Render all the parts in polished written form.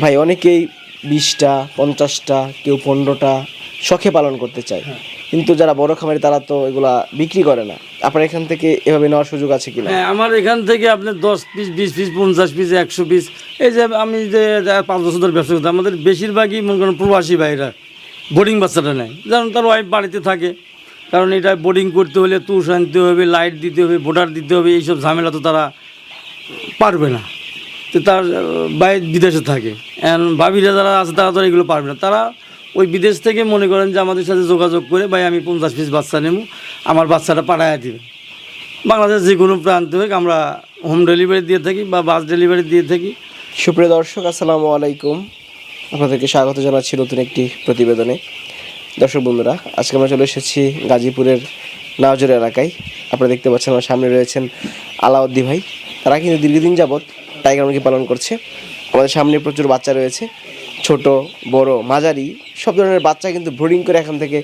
ভাই অনেকেই 20টা 50টা কেউ 15টা শখে পালন করতে চায়, কিন্তু যারা বড় খামারি তারা তো এগুলা বিক্রি করে না। আপনার এখান থেকে এভাবে নেওয়ার সুযোগ আছে কিনা? হ্যাঁ, আমার এখান থেকে আপনি 10 পিস 20 পিস 50 পিস 100 পিস, এই যে আমি যে 5 বছর ধরে ব্যবসা করতে, আমাদের বেশিরভাগই মনে করেন প্রবাসী ভাইরা বোর্ডিং বাচ্চাটা নেয়, যেমন তার ওয়াইফ বাড়িতে থাকে। কারণ এটা বোর্ডিং করতে হলে তুষ আনতে হবে, লাইট দিতে হবে, ভোটার দিতে হবে, এইসব ঝামেলা তো তারা পারবে না। তো তার বাইরে বিদেশে থাকে, ভাবিরা যারা আছে তারা তো এগুলো পারবে না। তারা ওই বিদেশ থেকে মনে করেন যে আমাদের সাথে যোগাযোগ করে, ভাই আমি 50 পিস বাচ্চা নেব, আমার বাচ্চাটা পাঠায় দিবে। বাংলাদেশ যে কোনো প্রান্তে হোক আমরা হোম ডেলিভারি দিয়ে থাকি বা বাস ডেলিভারি দিয়ে থাকি। সুপ্রিয় দর্শক, আসসালামু আলাইকুম। আপনাদেরকে স্বাগত জানাচ্ছি নতুন একটি প্রতিবেদনে। দর্শক বন্ধুরা, আজকে আমরা চলে এসেছি গাজীপুরের নাওজর এলাকায়। আপনারা দেখতে পাচ্ছেন আমার সামনে রয়েছেন আলাউদ্দি ভাই। তারা কিন্তু দীর্ঘদিন যাবৎ টাইগার মুরগি পালন করছে। আমাদের সামনে প্রচুর বাচ্চা রয়েছে, ছোট বড় মাঝারি সব ধরনের বাচ্চা কিন্তু ব্রিডিং করে এখান থেকে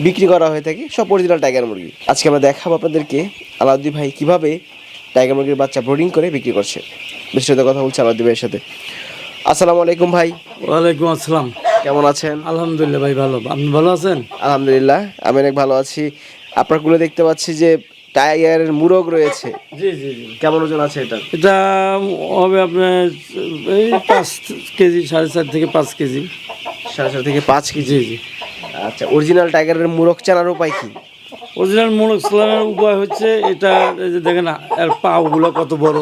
বিক্রি করা হয়ে থাকে, সব অরিজিনাল টাইগার মুরগি। আজকে আমরা দেখাবো আপনাদেরকে আলাউদ্দি ভাই কীভাবে টাইগার মুরগির বাচ্চা ব্রিডিং করে বিক্রি করছে। বিস্তারিত কথা বলছি আলাউদ্দি ভাইয়ের সাথে। আসসালামু আলাইকুম ভাই। ওয়ালাইকুম আসসালাম। কেমন আছেন? আলহামদুলিল্লাহ ভাই, ভালো। আপনি ভালো আছেন? আলহামদুলিল্লাহ, আমি অনেক ভালো আছি। আপনার কুলে দেখতে পাচ্ছি যে টাইগারের মুরগ রয়েছে। জি জি জি। কেমন ওজন আছে এটা? এটা হবে আপনার এই 5 কেজি, 4.5 থেকে 5 কেজি। 4.5 থেকে 5 কেজি। জি জি। আচ্ছা, অরিজিনাল টাইগারের মুরগ চেনার উপায় কি? অরিজিনাল মোরগ সালামের উপায় হচ্ছে এটা, এই যে দেখেন এর পাগুলো কত বড়,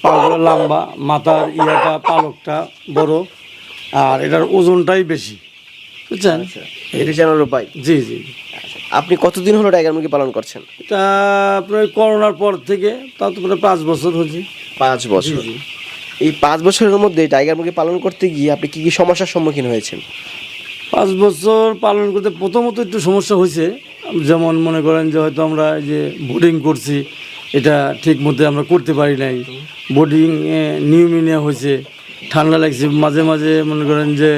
পাগুলো লম্বা, মাথার ইয়াটা পালকটা বড়, আর এটার ওজনটাই বেশি, বুঝছেন? এটা চেনার উপায়। জি জি। আপনি কতদিন হলো টাইগার মুরগি পালন করছেন? এটা প্রায় করোনার পর থেকে, তা তো প্রায় 5 বছর হচ্ছে। 5 বছর। জি জি। এই 5 বছরের মধ্যে টাইগার মুরগি পালন করতে গিয়ে আপনি কি কি সমস্যার সম্মুখীন হয়েছেন? 5 বছর পালন করতে প্রথমত একটু সমস্যা হয়েছে। যেমন মনে করেন যে হয়তো আমরা এই যে বোর্ডিং করছি, এটা ঠিক মতো আমরা করতে পারি নাই। বোর্ডিংয়ে নিউমোনিয়া হয়েছে, ঠান্ডা লাগছে, মাঝে মাঝে মনে করেন যে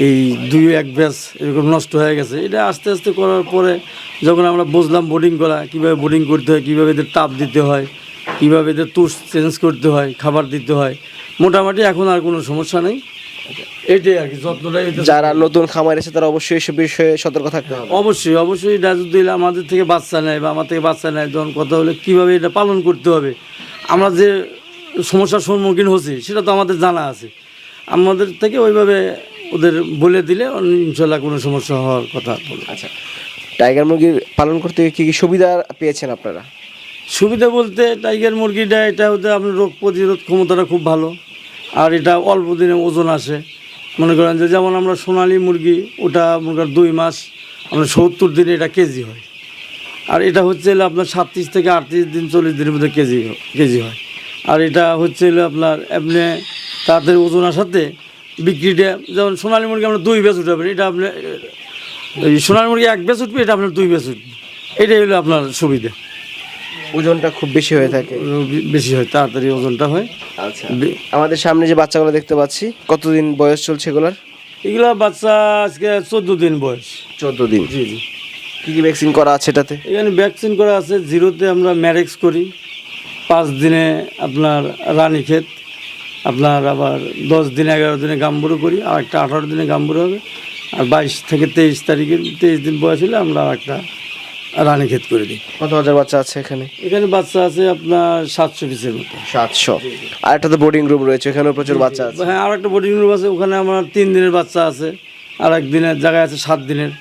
এই 2-1 ব্যাচ এরকম নষ্ট হয়ে গেছে। এটা আস্তে আস্তে করার পরে যখন আমরা বুঝলাম বোর্ডিং করা কীভাবে বোর্ডিং করতে হয়, কীভাবে এদের তাপ দিতে হয়, কীভাবে এদের তুষ চেঞ্জ করতে হয়, খাবার দিতে হয়, মোটামুটি এখন আর কোনো সমস্যা নেই। এটাই আর কি, যত্নটাই। যারা নতুন খামার এসে তারা অবশ্যই এসব বিষয়ে সতর্ক থাকতে হবে। অবশ্যই অবশ্যই, এটা যদি আমাদের থেকে বাচ্চা নেয় বা আমার থেকে বাচ্চা নেয়, তখন কথা হলে কীভাবে এটা পালন করতে হবে। আমরা যে সমস্যার সম্মুখীন হচ্ছি সেটা তো আমাদের জানা আছে, আমাদের থেকে ওইভাবে ওদের বলে দিলে ইনশাল্লাহ কোনো সমস্যা হওয়ার কথা বলে। আচ্ছা, টাইগার মুরগি পালন করতে কি কি সুবিধা পেয়েছেন আপনারা? সুবিধা বলতে টাইগার মুরগিটা এটা হতে আপনার রোগ প্রতিরোধ ক্ষমতাটা খুব ভালো, আর এটা অল্প দিনে ওজন আসে। মনে করেন যে যেমন আমরা সোনালী মুরগি, ওটা মনে করেন 2 মাস আমরা 70 দিনে এটা কেজি হয়। আর এটা হচ্ছে আপনার 37 থেকে 38 দিন 40 দিনের মধ্যে কেজি হয়। আর এটা হচ্ছে আপনার এমনি তাড়াতাড়ি ওজন আসাতে বিক্রিটা, যেমন সোনালী মুরগি আমরা 2 ব্যাচ উঠাবেন, এটা আপনার এই সোনালী মুরগি 1 ব্যাচ উঠবে, এটা আপনার 2 ব্যাচ উঠবে। এটাই হলো আপনার সুবিধা। ওজনটা খুব বেশি হয়ে থাকে। বেশি হয়, তাড়াতাড়ি ওজনটা হয়। আচ্ছা, আমাদের সামনে যে বাচ্চাগুলো দেখতে পাচ্ছি, কতদিন বয়স চলছে এগুলার? এগুলা বাচ্চা আজকে 14 দিন বয়স। 14 দিন। জি জি। কী কী ভ্যাকসিন করা আছে এটাতে? এখানে ভ্যাকসিন করা আছে। 0-তে আমরা ম্যারেক্স করি, 5 দিনে আপনার রানীক্ষেত, আপনার আবার 10 দিনে 11 দিনে গাম্বুরু করি, আর একটা 18 দিনে গাম্বুরু হবে। আর 22 থেকে 23 তারিখের 23 দিন বয়স হলে আমরা একটা রানীক্ষেত করে দিই। কত হাজার বাচ্চা আছে এখানে? এখানে বাচ্চা আছে আপনার 700 পিসের মতো। 700। আর একটা তো বোর্ডিং রুম রয়েছে, এখানেও প্রচুর বাচ্চা আছে। হ্যাঁ, আর একটা বোর্ডিং রুম আছে, ওখানে আমার 3 দিনের বাচ্চা আছে, আর 1 দিনের জায়গায় আছে 7 দিনের।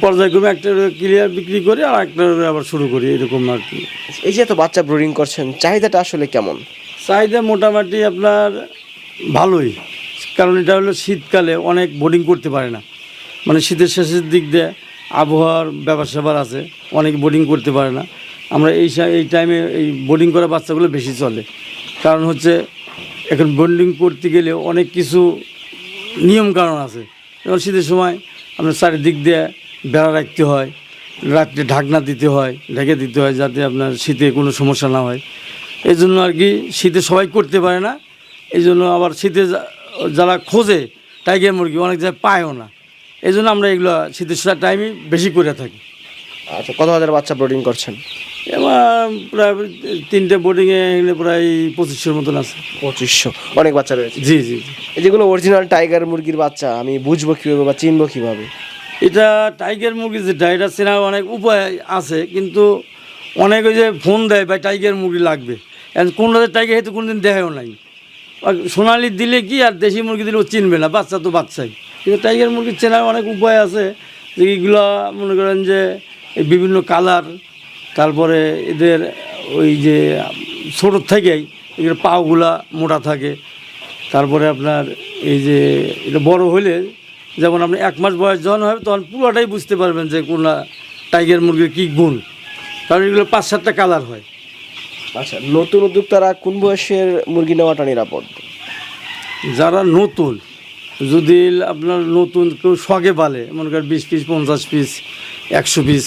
পর্যায়ক্রমে একটা ক্লিয়ার বিক্রি করে আর একটা আবার শুরু করি, এরকম আর কি। এই যে এত বাচ্চা ব্রিডিং করছেন, চাহিদাটা আসলে কেমন? চাহিদা মোটামুটি আপনার ভালোই, কারণ এটা হলো শীতকালে অনেক বোর্ডিং করতে পারে না, মানে শীতের শেষের দিক দিয়ে আবহাওয়ার ব্যাপার স্যাপার আছে, অনেক বোর্ডিং করতে পারে না। আমরা এই টাইমে এই বোর্ডিং করা বাচ্চাগুলো বেশি চলে, কারণ হচ্ছে এখন বোর্ডিং করতে গেলে অনেক কিছু নিয়ম কারণ আছে। যেমন শীতের সময় আপনার চারিদিক দিয়ে বেড়া রাখতে হয়, রাত্রে ঢাকনা দিতে হয়, ঢেকে দিতে হয়, যাতে আপনার শীতে কোনো সমস্যা না হয়। এই জন্য আর কি শীতে সবাই করতে পারে না, এই জন্য আবার শীতে যারা খোঁজে টাইগার মুরগি অনেক জায়গায় পায়ও না, এই জন্য আমরা এগুলো শীতের টাইমে বেশি করে থাকি। আচ্ছা, কত হাজার বাচ্চা ব্রিডিং করছেন? এবার প্রায় 3টে বোর্ডিংয়ে এখানে প্রায় 2500 মতন আছে। 2500, অনেক বাচ্চা রয়েছে। জি জি জি। এই যেগুলো অরিজিনাল টাইগার মুরগির বাচ্চা, আমি বুঝবো কীভাবে বা চিনবো কীভাবে? এটা টাইগার মুরগি যেটা, এটা চেনার অনেক উপায় আছে, কিন্তু অনেক ওই যে ফোন দেয় ভাই টাইগার মুরগি লাগবে, কোন টাইগার হয়তো কোনোদিন দেখাও নাই। আর সোনালি দিলে কি আর দেশি মুরগি দিলে ও চিনবে না, বাচ্চা তো বাচ্চাই। কিন্তু টাইগার মুরগি চেনার অনেক উপায় আছে, যে এগুলো মনে করেন যে এই বিভিন্ন কালার, তারপরে এদের ওই যে ছোটোর থেকেই এগুলো পাগুলা মোটা থাকে। তারপরে আপনার এই যে এটা বড় হলে, যেমন আপনি 1 মাস বয়স যখন হবে তখন পুরোটাই বুঝতে পারবেন যে কোন টাইগার মুরগির কী গুণ, কারণ এগুলো 5-7টা কালার হয়। আচ্ছা, নতুন উদ্যোক্তারা কোন বয়সের মুরগি নেওয়াটা নিরাপদ? যারা নতুন, যদি আপনার নতুন কেউ শখে পালে, মনে করেন 20 পিস, 50 পিস, 100 পিস,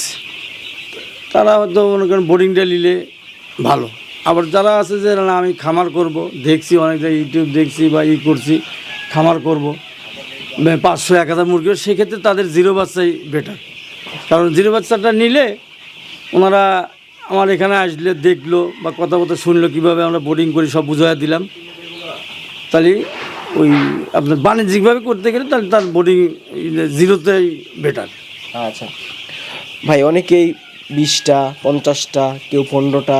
তারা হয়তো মনে করেন বোর্ডিংটা নিলে ভালো। আবার যারা আছে যে না আমি খামার করব, দেখছি অনেক জায়গায় ইউটিউব দেখছি বা করছি, খামার করব 500-1000 মুরগি, সেক্ষেত্রে তাদের জিরো বাচ্চাই বেটার। কারণ জিরো বাচ্চাটা নিলে ওনারা আমার এখানে আসলে দেখলো বা কথা শুনলো কীভাবে আমরা বোর্ডিং করি, সব বুঝাইয়া দিলাম। তাহলে ওই আপনার বাণিজ্যিকভাবে করতে গেলে তাহলে তার বোর্ডিং জিরোতেই বেটার। আচ্ছা ভাই, অনেকেই 20টা, 50টা, কেউ 15টা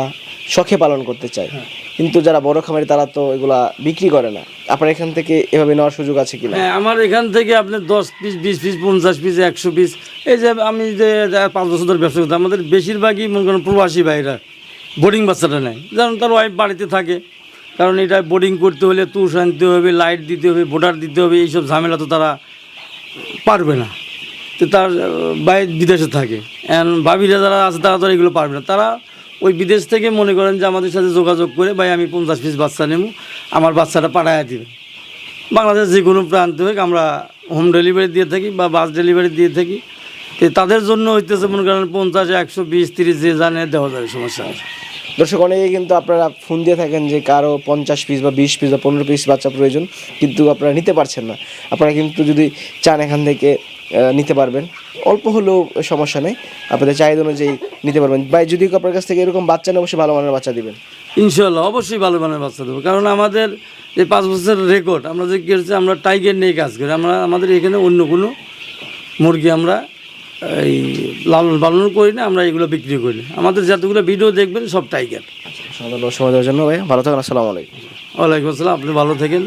শখে পালন করতে চায়, কিন্তু যারা বড় খামারি তারা তো এগুলা বিক্রি করে না। আপনার এখান থেকে এভাবে নেওয়ার সুযোগ আছে কিনা? হ্যাঁ, আমার এখান থেকে আপনার 10 পিস, 20 পিস, 50 পিস, 100 পিস, এই যে আমি যে 5 বছর ধরে ব্যবসা করতাম, আমাদের বেশিরভাগই মনে করেন প্রবাসী ভাইরা বোর্ডিং বাচ্চাটা নেয়, যেমন তার ওয়াইফ বাড়িতে থাকে। কারণ এটা বোর্ডিং করতে হলে তুষ আনতে হবে, লাইট দিতে হবে, ভোটার দিতে হবে, এইসব ঝামেলা তো তারা পারবে না। তো তার বাইরে বিদেশে থাকে, ভাবিরা যারা আছে তারা তো এগুলো পারবে না। তারা ওই বিদেশ থেকে মনে করেন যে আমাদের সাথে যোগাযোগ করে, ভাই আমি 50 পিস বাচ্চা নেব, আমার বাচ্চাটা পাঠাইয়া দেবে। বাংলাদেশের যে কোনো প্রান্তে হোক আমরা হোম ডেলিভারি দিয়ে থাকি বা বাস ডেলিভারি দিয়ে থাকি। তো তাদের জন্য হইতেছে মনে করেন 50, 100, 20, 30 যে জানে দেওয়া যাবে, সমস্যা নেই। দর্শক, অনেকেই কিন্তু আপনারা ফোন দিয়ে থাকেন যে কারো 50 পিস বা 20 পিস বা 15 পিস বাচ্চা প্রয়োজন, কিন্তু আপনারা নিতে পারছেন না। আপনারা কিন্তু যদি চান এখান থেকে নিতে পারবেন, অল্প হলেও সমস্যা নেই, আপনাদের চাহিদা অনুযায়ী নিতে পারবেন। ভাই, যদি আপনার কাছ থেকে এরকম বাচ্চা নেই, অবশ্যই ভালো মানের বাচ্চা দিবেন। ইনশাল্লাহ অবশ্যই ভালো মানের বাচ্চা দেবো, কারণ আমাদের যে 5 বছরের রেকর্ড, আমরা যে করেছি, আমরা টাইগার নিয়ে কাজ করি। আমাদের এখানে অন্য কোনো মুরগি আমরা এই লালন পালন করি না, আমরা এগুলো বিক্রি করি। আমাদের যতগুলো ভিডিও দেখবেন সব টাইগার। সময় দেওয়ার জন্য ভাই ভালো থাকুন। আসসালামু আলাইকুম। ওয়ালাইকুম আসসালাম, আপনি ভালো থাকেন।